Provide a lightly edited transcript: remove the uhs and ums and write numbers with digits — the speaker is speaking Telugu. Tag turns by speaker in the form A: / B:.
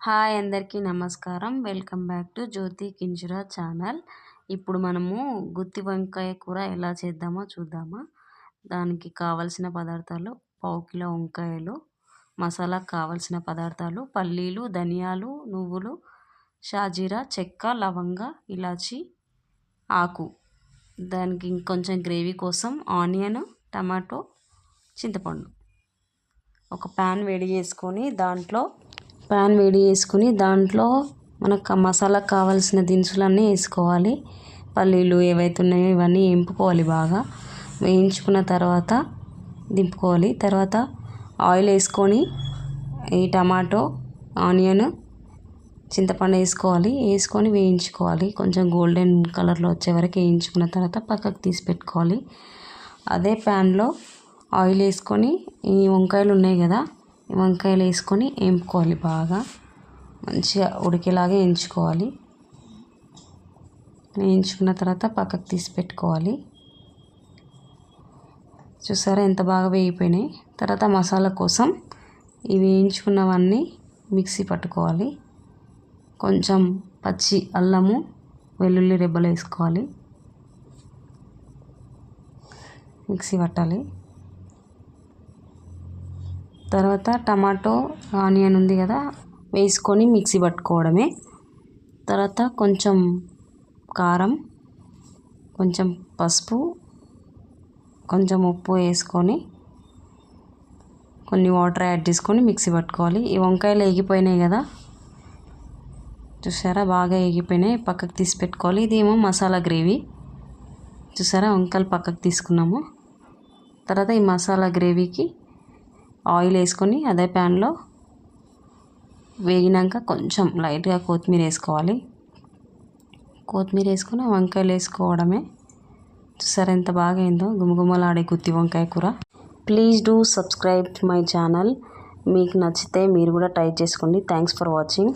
A: హాయ్ అందరికీ నమస్కారం. Welcome back to Jyothi Kinjura channel. ఇప్పుడు మనము గుత్తి వంకాయ కూర ఎలా చేద్దామో చూద్దామా. దానికి కావలసిన పదార్థాలు: పావు కిలో వంకాయలు, మసాలాకు కావలసిన పదార్థాలు: పల్లీలు, ధనియాలు, నువ్వులు, షాజీరా, చెక్క, లవంగ, ఇలాచి, ఆకు. దానికి ఇంకొంచెం గ్రేవీ కోసం ఆనియన్, టమాటో, చింతపండు. ఒక ప్యాన్ వేడి చేసుకొని దాంట్లో మనకు మసాలాకు కావాల్సిన దినుసులన్నీ వేసుకోవాలి. పల్లీలు ఏవైతే ఉన్నాయో ఇవన్నీ వేపుకోవాలి. బాగా వేయించుకున్న తర్వాత దింపుకోవాలి. తర్వాత ఆయిల్ వేసుకొని ఈ టమాటో, ఆనియన్, చింతపండు వేసుకొని వేయించుకోవాలి. కొంచెం గోల్డెన్ కలర్లో వచ్చే వరకు వేయించుకున్న తర్వాత పక్కకు తీసి పెట్టుకోవాలి. అదే ప్యాన్లో ఆయిల్ వేసుకొని ఈ వంకాయలు ఉన్నాయి కదా, ఈ వంకాయలు వేసుకొని వేపుకోవాలి. బాగా మంచిగా ఉడికేలాగా వేయించుకోవాలి. వేయించుకున్న తర్వాత పక్కకు తీసి పెట్టుకోవాలి. చూసారా ఎంత బాగా వేగిపోయినాయి. తర్వాత మసాలా కోసం ఇవి వేయించుకున్నవన్నీ మిక్సీ పట్టుకోవాలి. కొంచెం పచ్చి అల్లము, వెల్లుల్లి రెబ్బలు వేసుకోవాలి. మిక్సీ పట్టాలి. తర్వాత టమాటో, ఆనియన్ ఉంది కదా వేసుకొని మిక్సీ పట్టుకోవడమే. తర్వాత కొంచెం కారం, కొంచెం పసుపు, కొంచెం ఉప్పు వేసుకొని కొన్ని వాటర్ యాడ్ చేసుకొని మిక్సీ పట్టుకోవాలి. ఈ వంకాయలు వేగిపోయినాయి కదా, చూసారా బాగా వేగిపోయినాయి. పక్కకు తీసి పెట్టుకోవాలి. ఇదేమో మసాలా గ్రేవీ. చూసారా వంకాయలు పక్కకు తీసుకున్నాము. తర్వాత ఈ మసాలా గ్రేవీకి ఆయిల్ వేసుకొని అదే ప్యాన్లో వేగినాక కొంచెం లైట్గా కొత్తిమీర వేసుకోవాలి. కొత్తిమీర వేసుకొని వంకాయలు వేసుకోవడమే. చూసారా ఎంత బాగా అయిందో గుమగుమలాడే గుత్తి వంకాయ కూర. Please do subscribe my channel. మీకు నచ్చితే మీరు కూడా ట్రై చేసుకోండి. Thanks for watching.